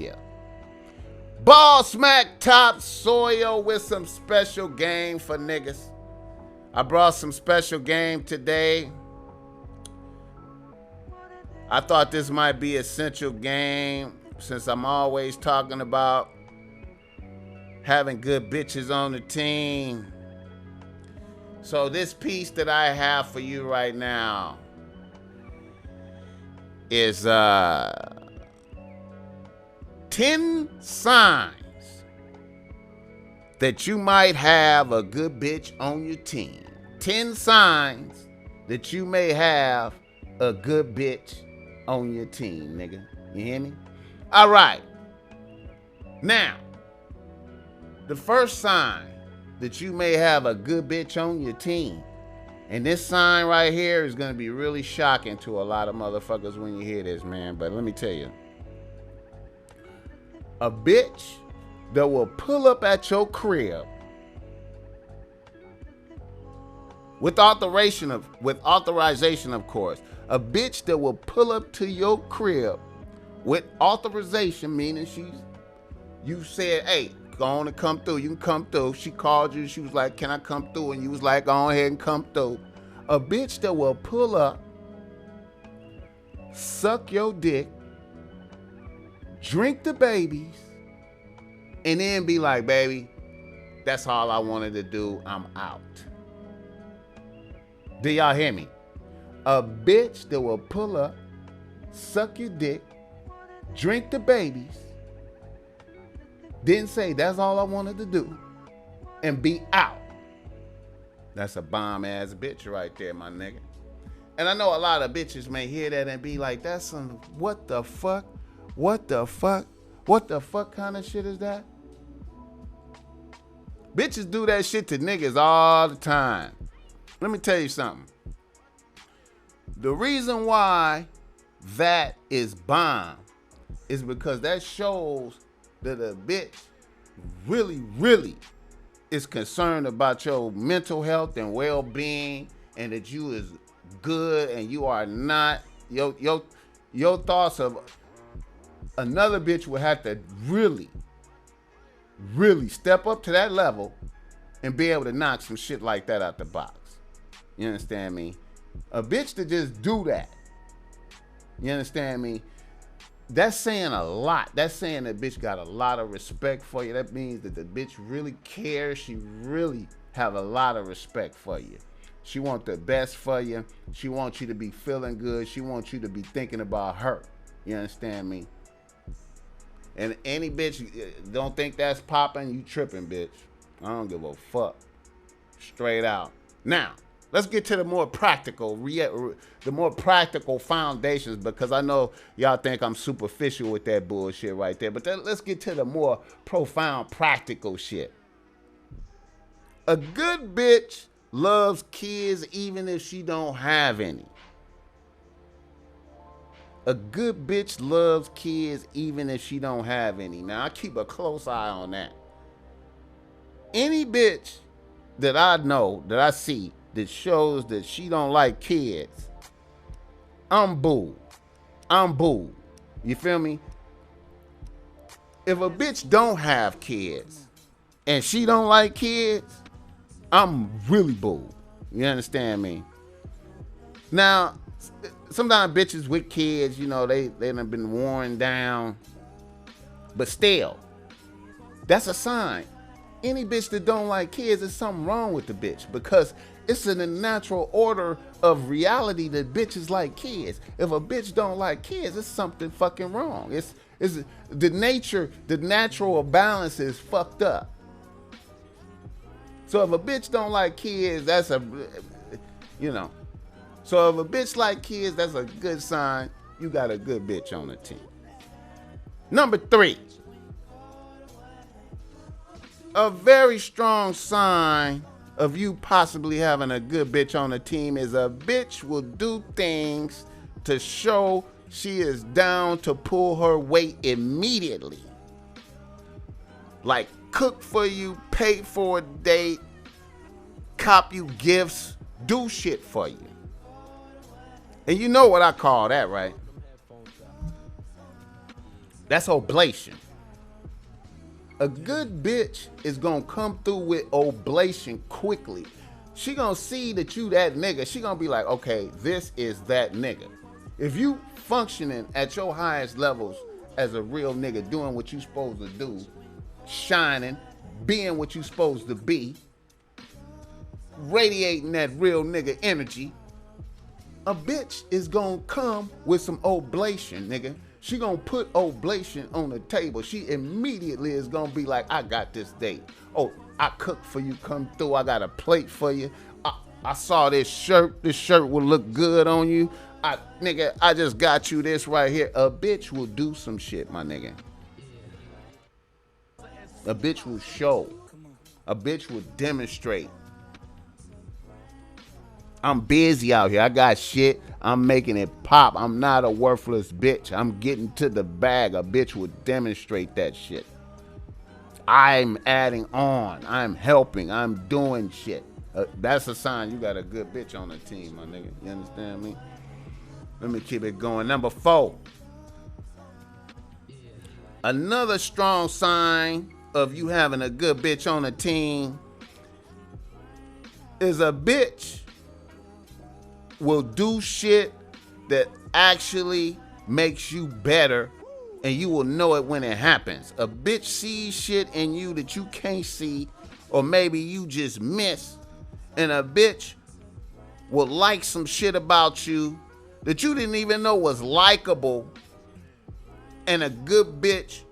Yeah. Ball smack top soil with some special game for niggas. I brought some special game today. I thought this might be essential game since I'm always talking about having good bitches on the team. So this piece that I have for you right now is 10 signs that you might have a good bitch on your team. 10 signs that you may have a good bitch on your team, nigga. You hear me? All right. Now, the first sign that you may have a good bitch on your team, and this sign right here is going to be really shocking to a lot of motherfuckers when you hear this, man. But let me tell you. A bitch that will pull up at your crib with authorization, of course. A bitch that will pull up to your crib with authorization, meaning you said, hey, go on and come through. You can come through. She called you. She was like, can I come through? And you was like, go ahead and come through. A bitch that will pull up, suck your dick, drink the babies, and then be like, baby, that's all I wanted to do. I'm out. Do y'all hear me? A bitch that will pull up, suck your dick, drink the babies, then say, that's all I wanted to do, and be out. That's a bomb ass bitch right there, my nigga. And I know a lot of bitches may hear that and be like, that's some, what the fuck? What the fuck? What the fuck kind of shit is that? Bitches do that shit to niggas all the time. Let me tell you something. The reason why that is bomb is because that shows that a bitch really, really is concerned about your mental health and well-being, and that you is good and you are not. Your thoughts of another bitch would have to really, really step up to that level and be able to knock some shit like that out the box. You understand me? A bitch to just do that. You understand me? That's saying a lot. That's saying that bitch got a lot of respect for you. That means that the bitch really cares. She really have a lot of respect for you. She wants the best for you. She wants you to be feeling good. She wants you to be thinking about her. You understand me? And any bitch don't think that's popping, you tripping, bitch. I don't give a fuck. Straight out. Now, let's get to the more practical foundations, because I know y'all think I'm superficial with that bullshit right there. But let's get to the more profound practical shit. A good bitch loves kids even if she don't have any. A good bitch loves kids even if she don't have any. Now, I keep a close eye on that. Any bitch that I know, that I see, that shows that she don't like kids, I'm boo. I'm boo. You feel me? If a bitch don't have kids and she don't like kids, I'm really boo. You understand me? Now, sometimes bitches with kids, you know, they done been worn down. But still, that's a sign. Any bitch that don't like kids, there's something wrong with the bitch, because it's in the natural order of reality that bitches like kids. If a bitch don't like kids, it's something fucking wrong. It's the natural balance is fucked up. So if a bitch don't like kids, that's a, you know. So if a bitch like kids, that's a good sign. You got a good bitch on the team. Number 3. A very strong sign of you possibly having a good bitch on the team is a bitch will do things to show she is down to pull her weight immediately. Like cook for you, pay for a date, cop you gifts, do shit for you. And you know what I call that, right? That's oblation. A good bitch is gonna come through with oblation quickly. She gonna see that you that nigga. She gonna be like, okay, this is that nigga. If you functioning at your highest levels as a real nigga, doing what you supposed to do, shining, being what you supposed to be, radiating that real nigga energy, a bitch is gonna come with some oblation, nigga. She gonna put oblation on the table. She immediately is gonna be like, I got this date. Oh, I cooked for you, come through. I got a plate for you. I saw this shirt. This shirt will look good on you. Nigga, I just got you this right here. A bitch will do some shit, my nigga. A bitch will show. A bitch will demonstrate. I'm busy out here. I got shit. I'm making it pop. I'm not a worthless bitch. I'm getting to the bag. A bitch would demonstrate that shit. I'm adding on. I'm helping. I'm doing shit. That's a sign you got a good bitch on the team, my nigga. You understand me? Let me keep it going. Number 4. Another strong sign of you having a good bitch on the team is a bitch will do shit that actually makes you better, and you will know it when it happens. A bitch sees shit in you that you can't see, or maybe you just miss, and a bitch will like some shit about you that you didn't even know was likable, and a good bitch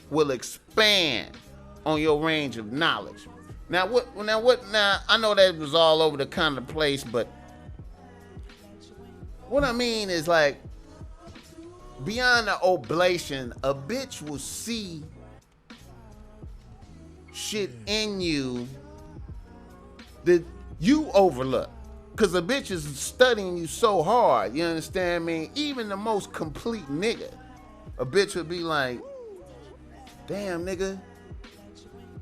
will expand on your range of knowledge. Now I know that was all over the kind of place, but what I mean is, like, beyond the oblation, a bitch will see shit in you that you overlook. Cause a bitch is studying you so hard, you understand me? Even the most complete nigga, a bitch would be like, damn, nigga,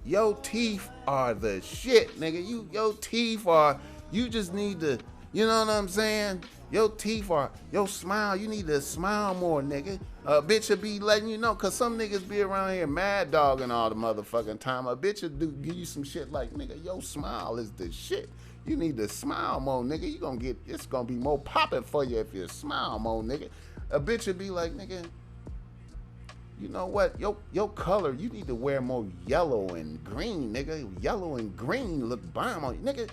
your teeth are the shit, nigga. Your teeth are, you just need to, you know what I'm saying? Your teeth are, your smile, you need to smile more, nigga. A bitch will be letting you know, cause some niggas be around here mad dogging all the motherfucking time. A bitch will give you some shit like, nigga, your smile is the shit. You need to smile more, nigga. You gonna get, it's gonna be more popping for you if you smile more, nigga. A bitch will be like, nigga, you know what? Your color, you need to wear more yellow and green, nigga. Yellow and green look bomb on you, nigga.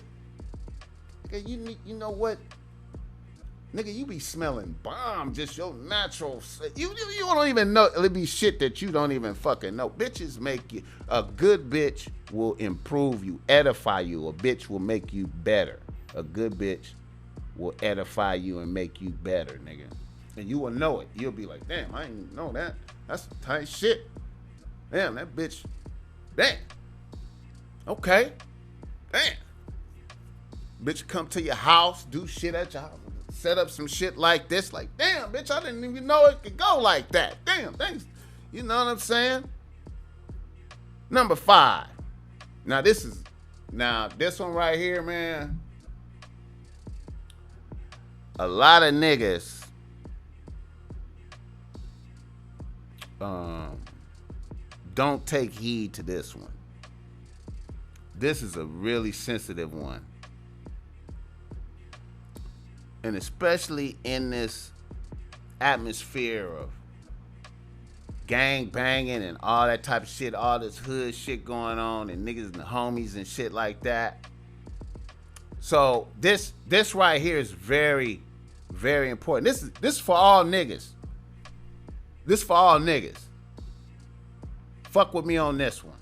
Nigga, you know what? Nigga, you be smelling bomb, just your natural. You don't even know. It'll be shit that you don't even fucking know. Bitches make you, a good bitch will improve you, edify you. A bitch will make you better. A good bitch will edify you and make you better, nigga. And you will know it. You'll be like, damn, I didn't know that. That's tight shit. Damn, that bitch. Damn. Okay. Damn. Bitch come to your house, do shit at your house. Set up some shit like this, like, damn, bitch, I didn't even know it could go like that. Damn, thanks. You know what I'm saying? Number 5. Now this one right here, man. A lot of niggas don't take heed to this one. This is a really sensitive one. And especially in this atmosphere of gang banging and all that type of shit, all this hood shit going on, and niggas and the homies and shit like that. So this right here is very, very important. This is for all niggas. This for all niggas. Fuck with me on this one.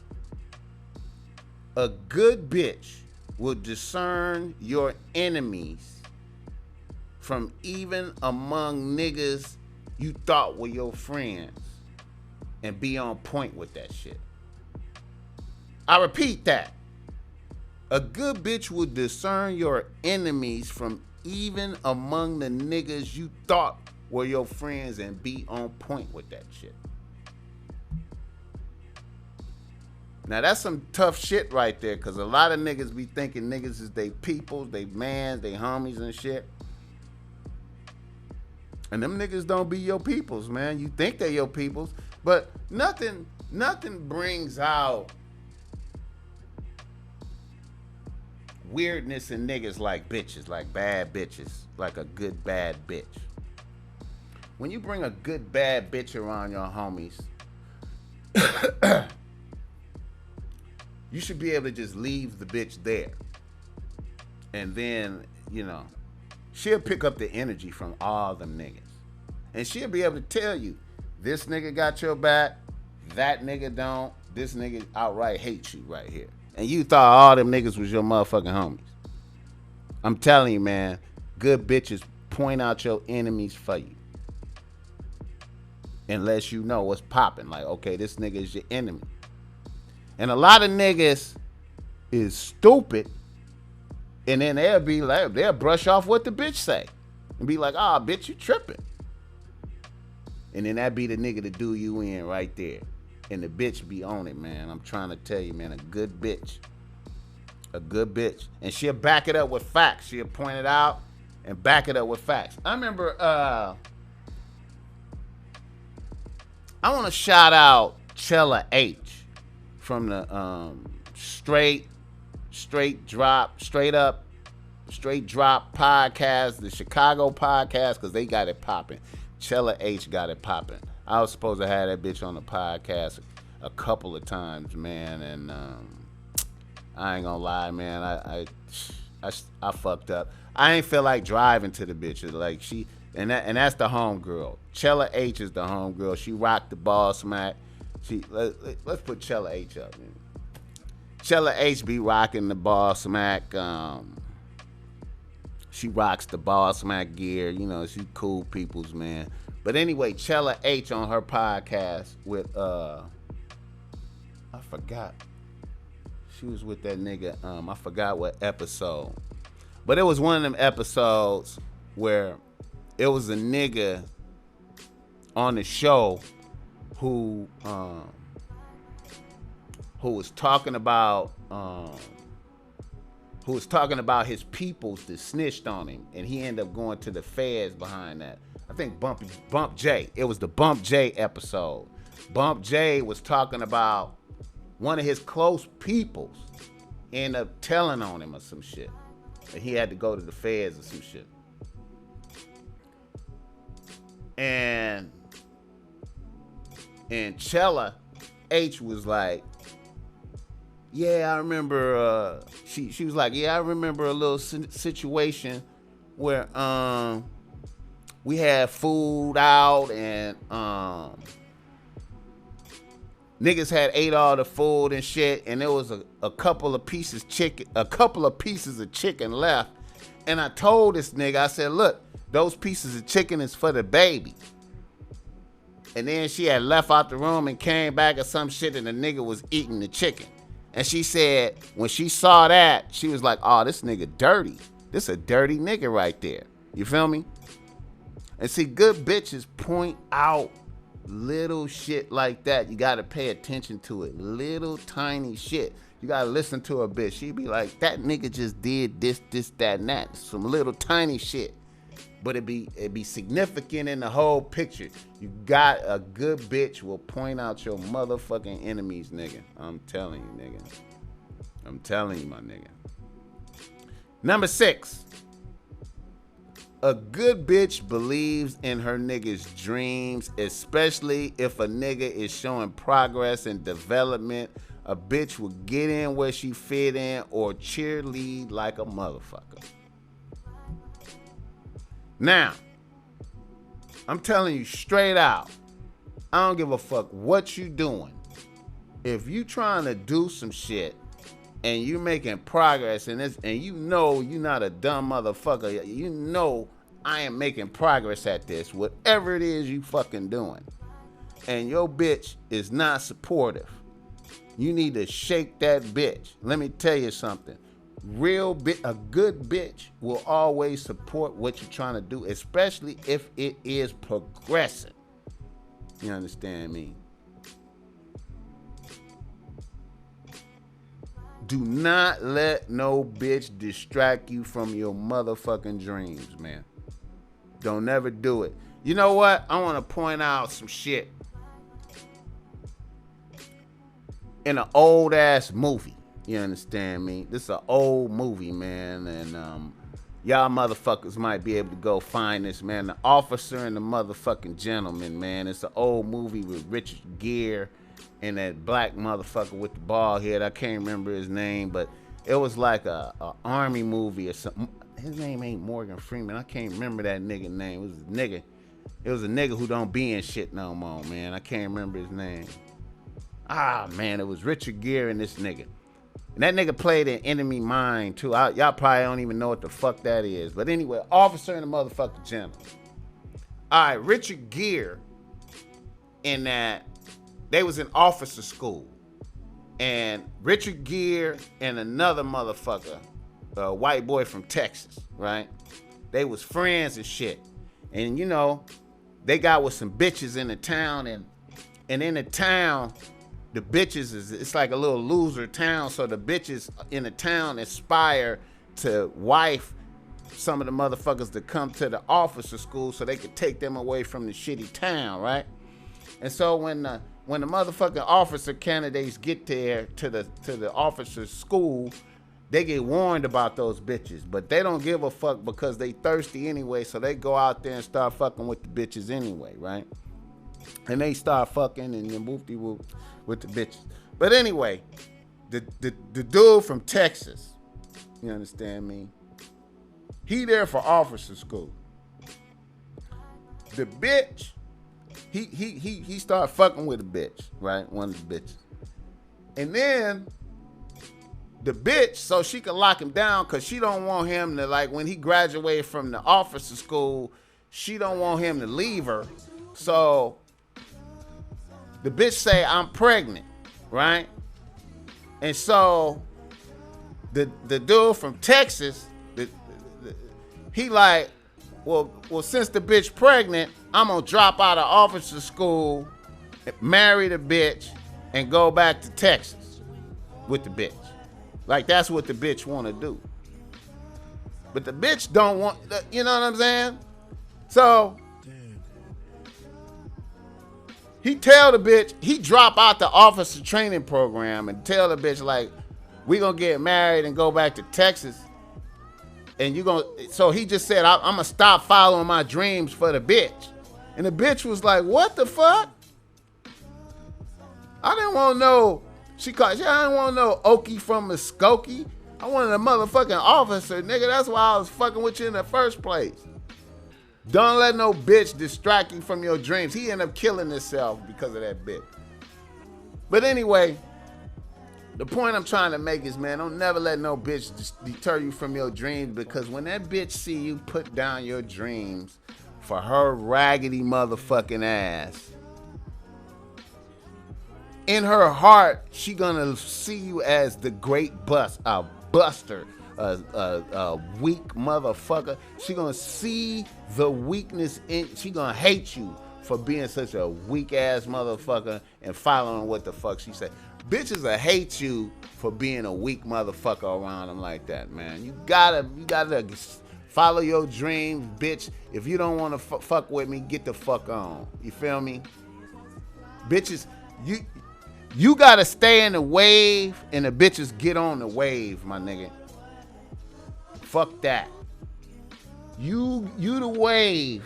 A good bitch will discern your enemies from even among niggas you thought were your friends, and be on point with that shit. I repeat that. A good bitch will discern your enemies from even among the niggas you thought were your friends, and be on point with that shit. Now that's some tough shit right there, cause a lot of niggas be thinking niggas is they peoples, they mans, they homies and shit. And them niggas don't be your peoples, man. You think they your peoples. But nothing brings out weirdness in niggas like bitches, like bad bitches, like a good bad bitch. When you bring a good bad bitch around your homies, you should be able to just leave the bitch there. And then, she'll pick up the energy from all them niggas. And she'll be able to tell you, this nigga got your back, that nigga don't, this nigga outright hates you right here. And you thought all them niggas was your motherfucking homies. I'm telling you, man, good bitches point out your enemies for you. Unless you know what's popping. Like, okay, this nigga is your enemy. And a lot of niggas is stupid. And then they'll brush off what the bitch say. And be like, bitch, you tripping. And then that be the nigga to do you in right there. And the bitch be on it, man. I'm trying to tell you, man, a good bitch. And she'll back it up with facts. She'll point it out and back it up with facts. I remember, I want to shout out Chella H from the Straight Drop podcast, the Chicago podcast, because they got it popping. Chella H got it popping. I was supposed to have that bitch on the podcast a couple of times, man, and I ain't gonna lie, man. I fucked up. I ain't feel like driving to the bitch. Like and that's the homegirl. Chella H is the homegirl. She rocked the BossMezzy. Let's put Chella H up, man. Chella H be rocking the BossMezzy. She rocks the BossMezzy gear. She cool peoples, man. But anyway, Chella H on her podcast with I forgot. She was with that nigga. I forgot what episode. But it was one of them episodes where it was a nigga on the show who was talking about his peoples that snitched on him, and he ended up going to the feds behind that. I think Bump J. It was the Bump J episode. Bump J was talking about one of his close peoples ended up telling on him or some shit. And he had to go to the feds or some shit. And Chella H was like, yeah, I remember, she was like, yeah, I remember a little situation where we had food out and niggas had ate all the food and shit, and there was a couple of pieces of chicken left. And I told this nigga, I said, look, those pieces of chicken is for the baby. And then she had left out the room and came back or some shit, and the nigga was eating the chicken. And she said, when she saw that, she was like, oh, this nigga dirty. This a dirty nigga right there. You feel me? And see, good bitches point out little shit like that. You got to pay attention to it. Little tiny shit. You got to listen to a bitch. She be like, that nigga just did this, that, and that. Some little tiny shit. But it be significant in the whole picture. You got a good bitch will point out your motherfucking enemies, nigga. I'm telling you, nigga. I'm telling you, my nigga. Number 6. A good bitch believes in her nigga's dreams, especially if a nigga is showing progress and development. A bitch will get in where she fit in or cheerlead like a motherfucker. Now, I'm telling you straight out, I don't give a fuck what you doing. If you trying to do some shit and you making progress in this, and you know you're not a dumb motherfucker, you know I am making progress at this, whatever it is you fucking doing, and your bitch is not supportive, you need to shake that bitch. Let me tell you something. A good bitch will always support what you're trying to do, especially if it is progressing. You understand me? Do not let no bitch distract you from your motherfucking dreams, man. Don't never do it. You know what? I want to point out some shit in an old ass movie. You understand me? This is an old movie, man, and y'all motherfuckers might be able to go find this, man. The Officer and the Motherfucking Gentleman, man. It's an old movie with Richard Gere and that black motherfucker with the bald head. I can't remember his name, but it was like a army movie or something. His name ain't Morgan Freeman. I can't remember that nigga name. It was a nigga. It was a nigga who don't be in shit no more, man. I can't remember his name. Ah, man, it was Richard Gere and this nigga. And that nigga played in Enemy Mine, too. Y'all probably don't even know what the fuck that is. But anyway, Officer and the Motherfucking Gentleman. All right, Richard Gere in that, they was in officer school. And Richard Gere and another motherfucker, a white boy from Texas, right? They was friends and shit. And, you know, they got with some bitches in the town. And in the town, the bitches it's like a little loser town, so the bitches in the town aspire to wife some of the motherfuckers that come to the officer school so they could take them away from the shitty town, right? And so when the motherfucking officer candidates get there to the officer school, they get warned about those bitches, but they don't give a fuck because they thirsty anyway, so they go out there and start fucking with the bitches anyway, right? And they start fucking and then whoop-de-whoop with the bitches. But anyway, the dude from Texas, you understand me? He there for officer school. The bitch, he started fucking with a bitch, right? One of the bitches. And then the bitch, so she could lock him down, because she don't want him to, like, when he graduated from the officer school, she don't want him to leave her. So the bitch say, I'm pregnant, right? And so the dude from Texas, he like, well, since the bitch pregnant, I'm gonna drop out of officer school, marry the bitch, and go back to Texas with the bitch. Like, that's what the bitch wanna do. But the bitch don't want, you know what I'm saying? So he tell the bitch, he drop out the officer training program and tell the bitch, like, we gonna get married and go back to Texas. And so he just said, I'm gonna stop following my dreams for the bitch. And the bitch was like, what the fuck? I didn't want no, I didn't want no Okie from Muskogee. I wanted a motherfucking officer, nigga. That's why I was fucking with you in the first place. Don't let no bitch distract you from your dreams. He ended up killing himself because of that bitch. But anyway, the point I'm trying to make is, man, don't never let no bitch deter you from your dreams, because when that bitch see you put down your dreams for her raggedy motherfucking ass, in her heart, she gonna see you as the great buster, a weak motherfucker. She gonna see the weakness she gonna hate you for being such a weak ass motherfucker and following what the fuck she said. Bitches will hate you for being a weak motherfucker around them like that, man. You gotta follow your dreams, bitch. If you don't want to fuck with me, get the fuck on. You feel me? Bitches, you gotta stay in the wave and the bitches get on the wave, my nigga. Fuck that. You the wave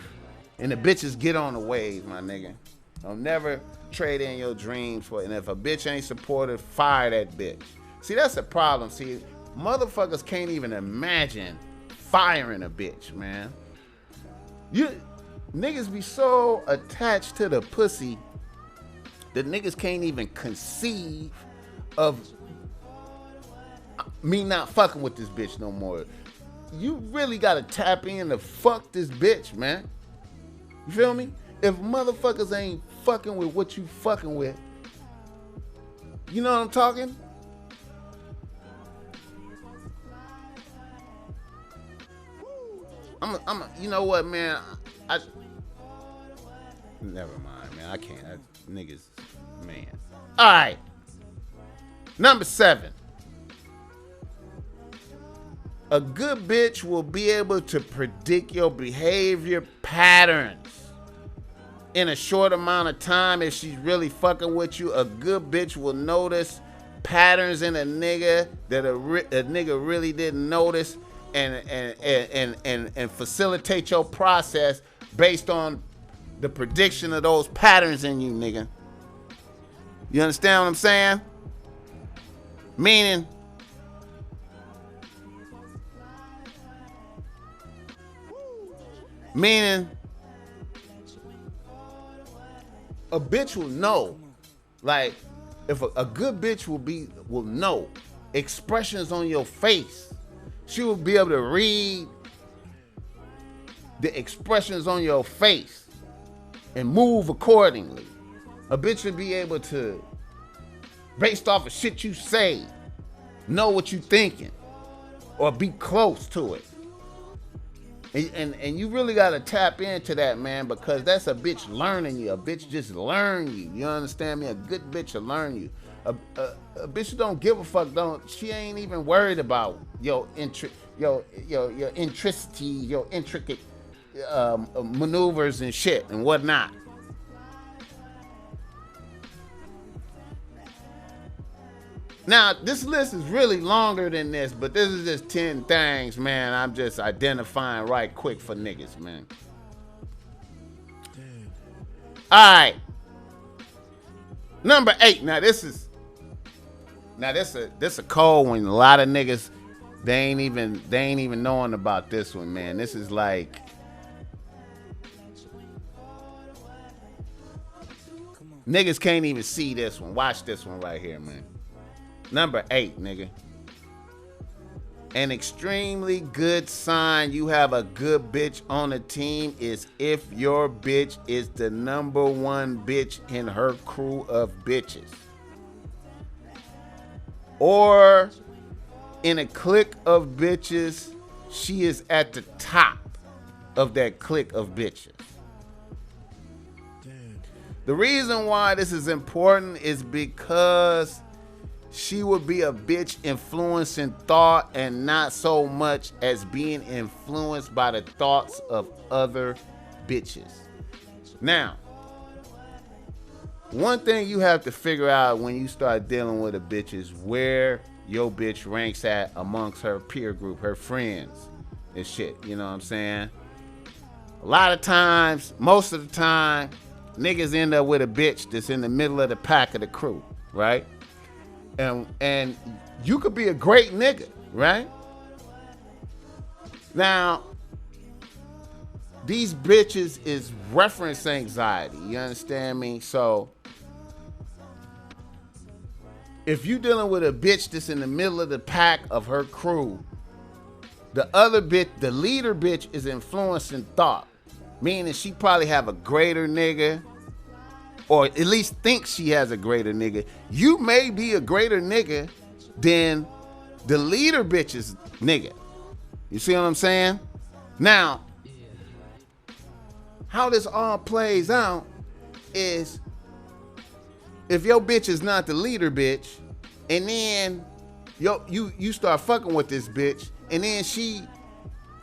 and the bitches get on the wave, my nigga. Don't never trade in your dreams for it. And if a bitch ain't supportive, fire that bitch. See, that's the problem. See, motherfuckers can't even imagine firing a bitch, man. Niggas be so attached to the pussy that niggas can't even conceive of me not fucking with this bitch no more. You really gotta tap in to fuck this bitch, man. You feel me? If motherfuckers ain't fucking with what you fucking with, you know what I'm talking? You know what, man? Never mind, man. I can't. Niggas, man. All right. Number 7. A good bitch will be able to predict your behavior patterns in a short amount of time. If she's really fucking with you, a good bitch will notice patterns in a nigga that a nigga really didn't notice, and facilitate your process based on the prediction of those patterns in you, nigga. You understand what I'm saying? Meaning, a bitch will know. Like, if a good bitch will know expressions on your face. She will be able to read the expressions on your face and move accordingly. A bitch will be able to, based off of shit you say, know what you thinking or be close to it. And you really got to tap into that, man, because that's a bitch learning you. A bitch just learn you. You understand me? A good bitch will learn you. A bitch who don't give a fuck, she ain't even worried about your intricate maneuvers and shit and whatnot. Now, this list is really longer than this, but this is just 10 things, man. I'm just identifying right quick for niggas, man. All right. Number 8. Now, this a cold one. A lot of niggas, they ain't even knowing about this one, man. This is like, niggas can't even see this one. Watch this one right here, man. Number 8, nigga. An extremely good sign you have a good bitch on the team is if your bitch is the number one bitch in her crew of bitches. Or in a clique of bitches, she is at the top of that clique of bitches. The reason why this is important is because she would be a bitch influencing thought and not so much as being influenced by the thoughts of other bitches. Now, one thing you have to figure out when you start dealing with a bitch is where your bitch ranks at amongst her peer group, her friends and shit. You know what I'm saying? A lot of times, most of the time, niggas end up with a bitch that's in the middle of the pack of the crew, right? And you could be a great nigga, right? Now, these bitches is reference anxiety. You understand me? So, if you dealing with a bitch that's in the middle of the pack of her crew, the other bitch, the leader bitch, is influencing thought. Meaning she probably have a greater nigga, or at least thinks she has a greater nigga. You may be a greater nigga than the leader bitch's nigga. You see what I'm saying? Now, how this all plays out is if your bitch is not the leader bitch, and then you start fucking with this bitch, and then she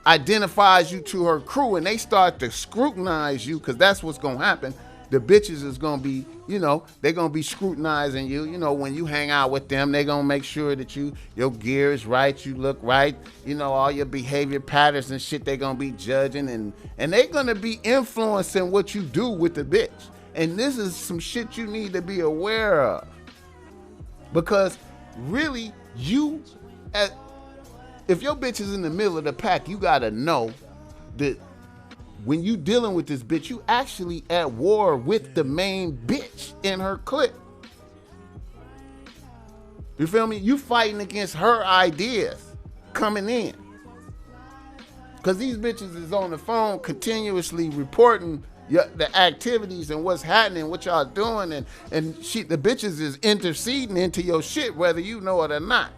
identifies you to her crew, and they start to scrutinize you, because that's what's gonna happen. The bitches is gonna be, they're gonna be scrutinizing you. When you hang out with them, they're gonna make sure that your gear is right, you look right, all your behavior patterns and shit, they're gonna be judging, and they're gonna be influencing what you do with the bitch. And this is some shit you need to be aware of. Because really, if your bitch is in the middle of the pack, you gotta know that when you dealing with this bitch, you actually at war with the main bitch in her clique. You feel me? You fighting against her ideas coming in. Because these bitches is on the phone continuously reporting the activities and what's happening, what y'all doing, and the bitches is interceding into your shit whether you know it or not.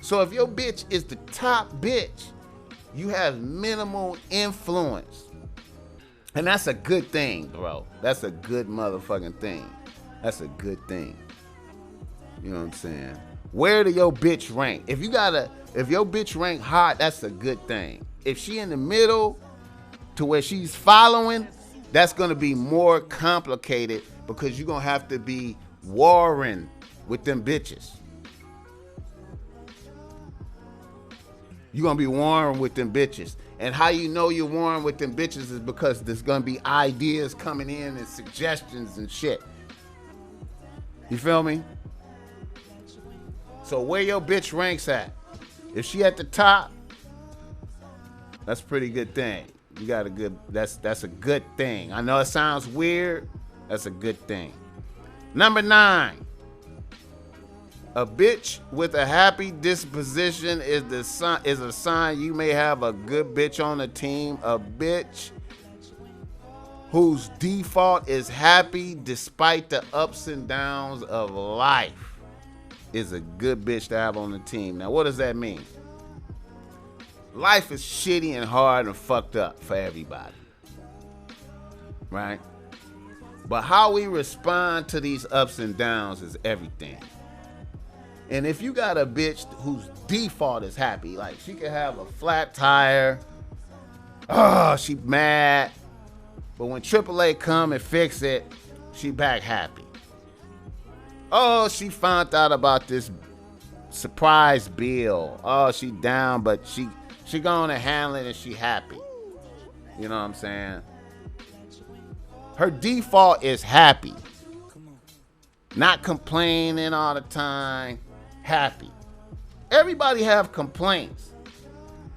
So if your bitch is the top bitch, you have minimal influence. And that's a good thing, bro. That's a good motherfucking thing. That's a good thing. You know what I'm saying? Where do your bitch rank? If your bitch rank hot, that's a good thing. If she in the middle to where she's following, that's gonna be more complicated because you're gonna have to be warring with them bitches. You're going to be warm with them bitches. And how you know you're warm with them bitches is because there's going to be ideas coming in and suggestions and shit. You feel me? So where your bitch ranks at? If she at the top, that's a pretty good thing. You got a good, that's a good thing. I know it sounds weird. That's a good thing. Number 9. A bitch with a happy disposition is a sign you may have a good bitch on the team. A bitch whose default is happy despite the ups and downs of life is a good bitch to have on the team. Now, what does that mean? Life is shitty and hard and fucked up for everybody, right? But how we respond to these ups and downs is everything. And if you got a bitch whose default is happy, like she could have a flat tire, oh, she mad, but when AAA come and fix it, she back happy. Oh, she found out about this surprise bill. Oh, she down, but she gonna handle it and she happy. You know what I'm saying? Her default is happy. Not complaining all the time. Happy. Everybody have complaints,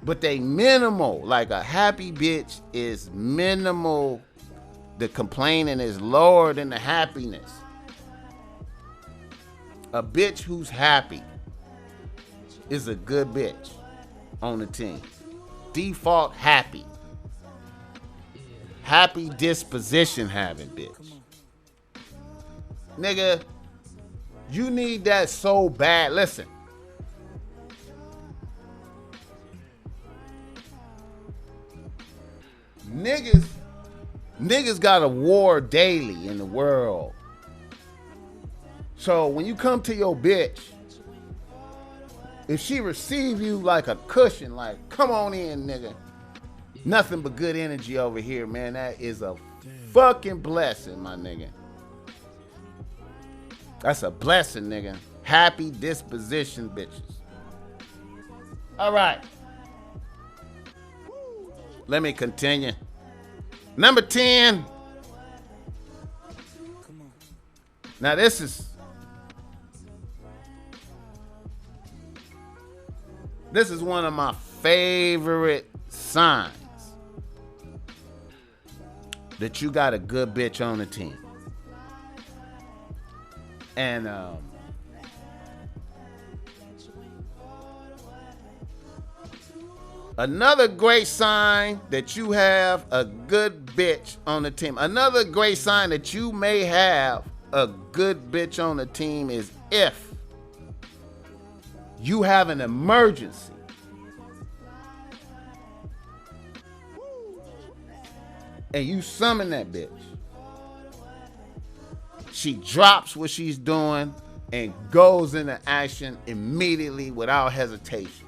but they minimal. Like a happy bitch is minimal. The complaining is lower than the happiness. A bitch who's happy is a good bitch on the team. Default happy. Happy disposition having bitch. Nigga, you need that so bad. Listen. Niggas got a war daily in the world. So when you come to your bitch, if she receive you like a cushion, like, come on in, nigga. Nothing but good energy over here, man. That is a fucking blessing, my nigga. That's a blessing, nigga. Happy disposition bitches. All right. Let me continue. Number 10. Now this is one of my favorite signs that you got a good bitch on the team. And another great sign that you have a good bitch on the team. Another great sign that you may have a good bitch on the team is if you have an emergency. And you summon that bitch. She drops what she's doing and goes into action immediately without hesitation.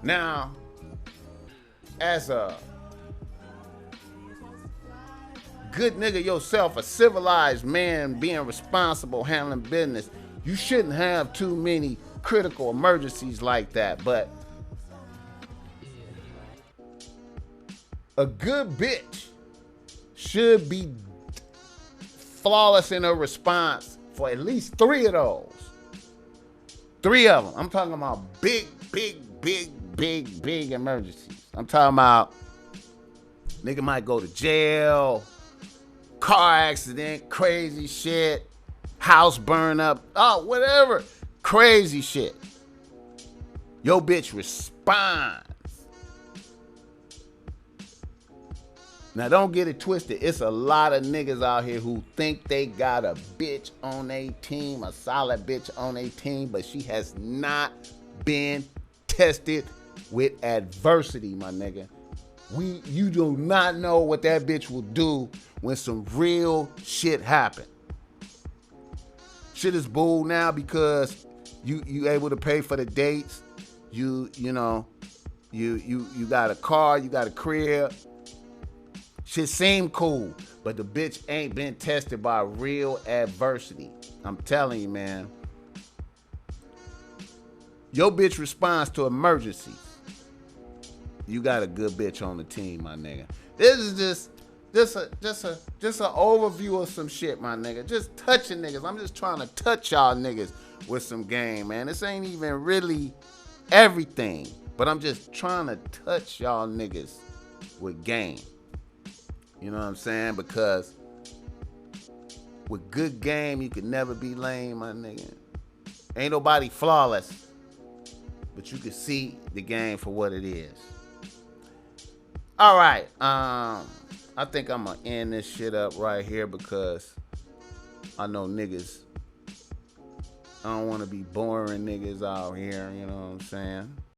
Now, as a good nigga yourself, a civilized man being responsible, handling business, you shouldn't have too many critical emergencies like that. But a good bitch should be flawless in her response for at least 3 of those. 3 of them. I'm talking about big emergencies. I'm talking about nigga might go to jail, car accident, crazy shit, house burn up, oh, whatever. Crazy shit. Your bitch responds. Now, don't get it twisted. It's a lot of niggas out here who think they got a bitch on their team, a solid bitch on their team, but she has not been tested with adversity, my nigga. You do not know what that bitch will do when some real shit happen. Shit is bull now because you able to pay for the dates. You got a car, you got a crib. Shit seem cool, but the bitch ain't been tested by real adversity. I'm telling you, man. Your bitch responds to emergencies. You got a good bitch on the team, my nigga. This is just an overview of some shit, my nigga. Just touching niggas. I'm just trying to touch y'all niggas with some game, man. This ain't even really everything, but I'm just trying to touch y'all niggas with game. You know what I'm saying? Because with good game, you can never be lame, my nigga. Ain't nobody flawless, but you can see the game for what it is. All right, I think I'm gonna end this shit up right here because I know niggas. I don't want to be boring niggas out here. You know what I'm saying?